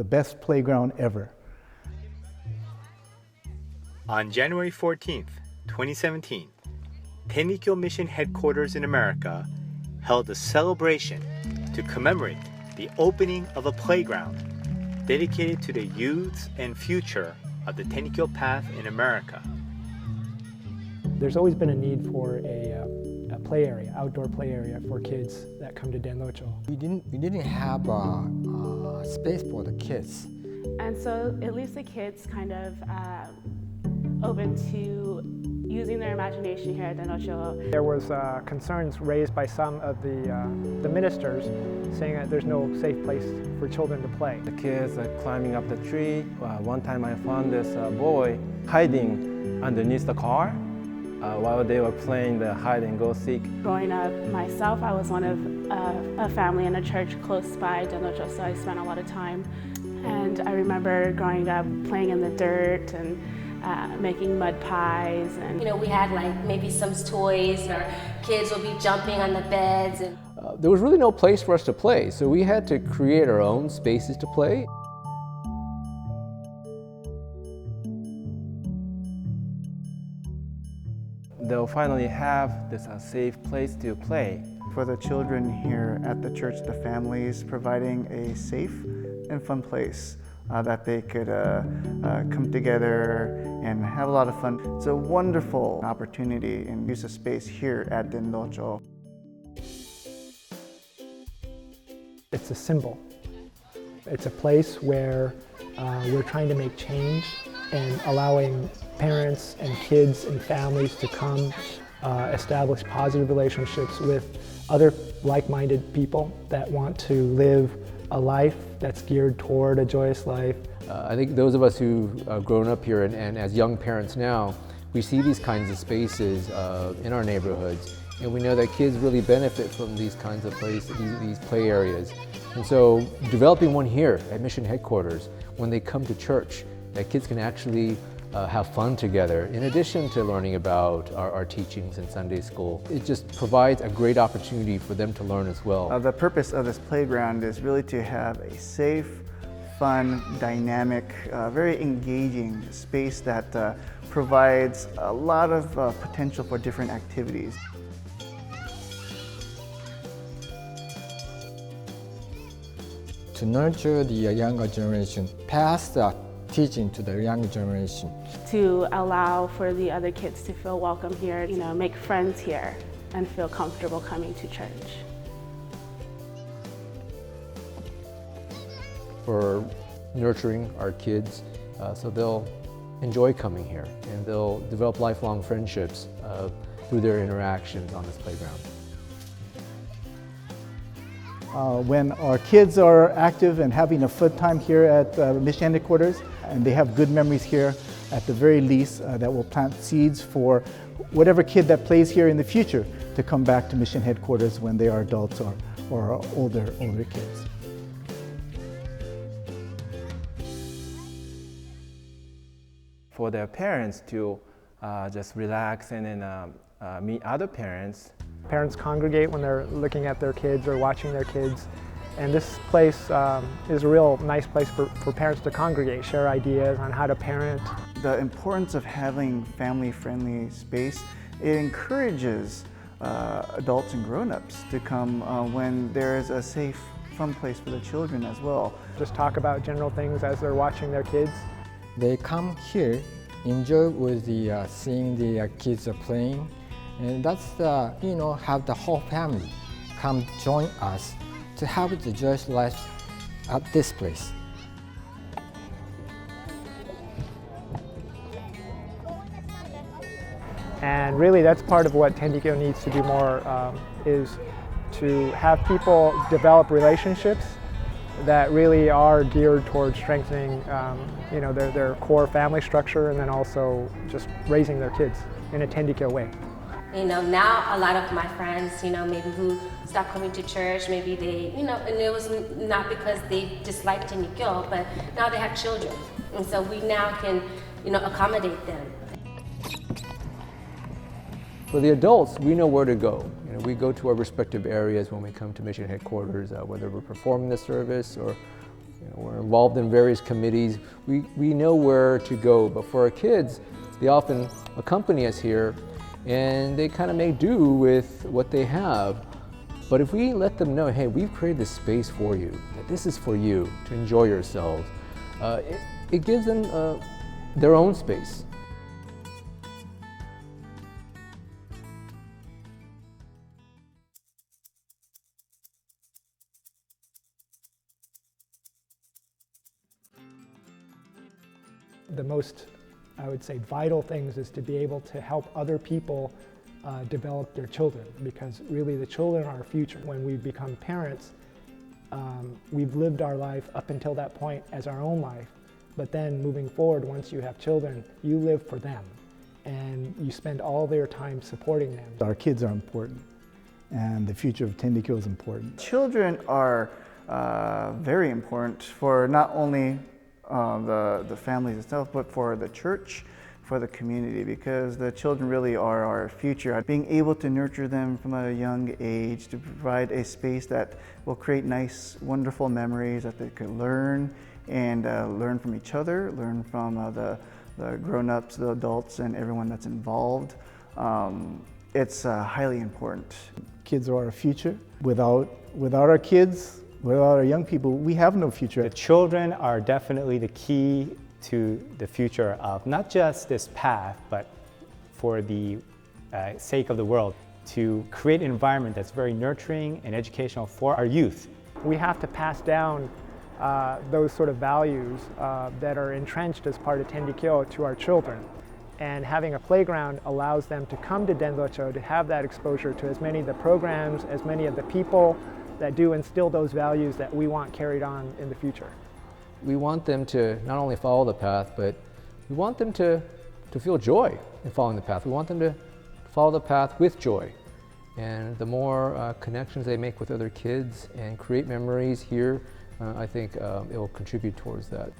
the best playground ever. On January 14th, 2017, Tenrikyo Mission Headquarters in America held a celebration to commemorate the opening of a playground dedicated to the youths and future of the Tenrikyo path in America. There's always been a need for a play area, outdoor play area for kids that come to Tenrikyo. We didn't have a space for the kids. And so it leaves the kids kind of open to using their imagination here at Tenrikyo. There was concerns raised by some of the ministers saying that there's no safe place for children to play. The kids are climbing up the tree. One time I found this boy hiding underneath the car while they were playing the hide and go seek. Growing up myself, I was one of a family in a church close by Tenrikyo, so I spent a lot of time. And I remember growing up playing in the dirt and making mud pies. And we had like maybe some toys, or kids would be jumping on the beds. And there was really no place for us to play, so we had to create our own spaces to play. They'll finally have this safe place to play. For the children here at the church, the families, providing a safe and fun place that they could come together and have a lot of fun. It's a wonderful opportunity and use of space here at Tenrikyo. It's a symbol. It's a place where we're trying to make change and allowing parents and kids and families to come establish positive relationships with other like-minded people that want to live a life that's geared toward a joyous life. I think those of us who've grown up here and as young parents now, we see these kinds of spaces in our neighborhoods, and we know that kids really benefit from these kinds of places, these play areas. And so developing one here at Mission Headquarters, when they come to church, that kids can actually have fun together, in addition to learning about our teachings in Sunday school. It just provides a great opportunity for them to learn as well. The purpose of this playground is really to have a safe, fun, dynamic, very engaging space that provides a lot of potential for different activities. To nurture the younger generation, pass the teaching to the younger generation. To allow for the other kids to feel welcome here, make friends here and feel comfortable coming to church. For nurturing our kids so they'll enjoy coming here and they'll develop lifelong friendships through their interactions on this playground. When our kids are active and having a fun time here at Mission Headquarters, and they have good memories here, at the very least, that will plant seeds for whatever kid that plays here in the future to come back to Mission Headquarters when they are adults or older kids. For their parents to just relax and then meet other parents. Parents congregate when they're looking at their kids or watching their kids. And this place is a real nice place for parents to congregate, share ideas on how to parent. The importance of having family-friendly space, it encourages adults and grown-ups to come when there is a safe, fun place for the children as well. Just talk about general things as they're watching their kids. They come here, enjoy with the seeing the kids are playing, and that's have the whole family come join us to have the joyous life at this place. And really that's part of what Tenrikyo needs to do more, is to have people develop relationships that really are geared towards strengthening their core family structure, and then also just raising their kids in a Tenrikyo way. Now a lot of my friends, maybe who stopped coming to church, maybe they, and it was not because they disliked Tenrikyo, but now they have children. And so we now can, accommodate them. For the adults, we know where to go. We go to our respective areas when we come to Mission Headquarters, whether we're performing the service or we're involved in various committees. We know where to go, but for our kids, they often accompany us here and they kind of make do with what they have. But if we let them know, hey, we've created this space for you, that this is for you to enjoy yourselves, it gives them their own space. The most, I would say, vital things is to be able to help other people develop their children, because really the children are our future. When we become parents, we've lived our life up until that point as our own life, but then moving forward, once you have children, you live for them and you spend all their time supporting them. Our kids are important, and the future of Tenrikyo is important. Children are very important for not only the families itself, but for the church, for the community, because the children really are our future. Being able to nurture them from a young age, to provide a space that will create nice, wonderful memories that they could learn and learn from each other, learn from the grown-ups, the adults, and everyone that's involved. It's highly important. Kids are our future. Without our kids, without our young people, we have no future. The children are definitely the key to the future of not just this path, but for the sake of the world, to create an environment that's very nurturing and educational for our youth. We have to pass down those sort of values that are entrenched as part of Tenrikyo to our children. And having a playground allows them to come to Dendocho to have that exposure to as many of the programs, as many of the people that do instill those values that we want carried on in the future. We want them to not only follow the path, but we want them to feel joy in following the path. We want them to follow the path with joy. And the more connections they make with other kids and create memories here, I think it will contribute towards that.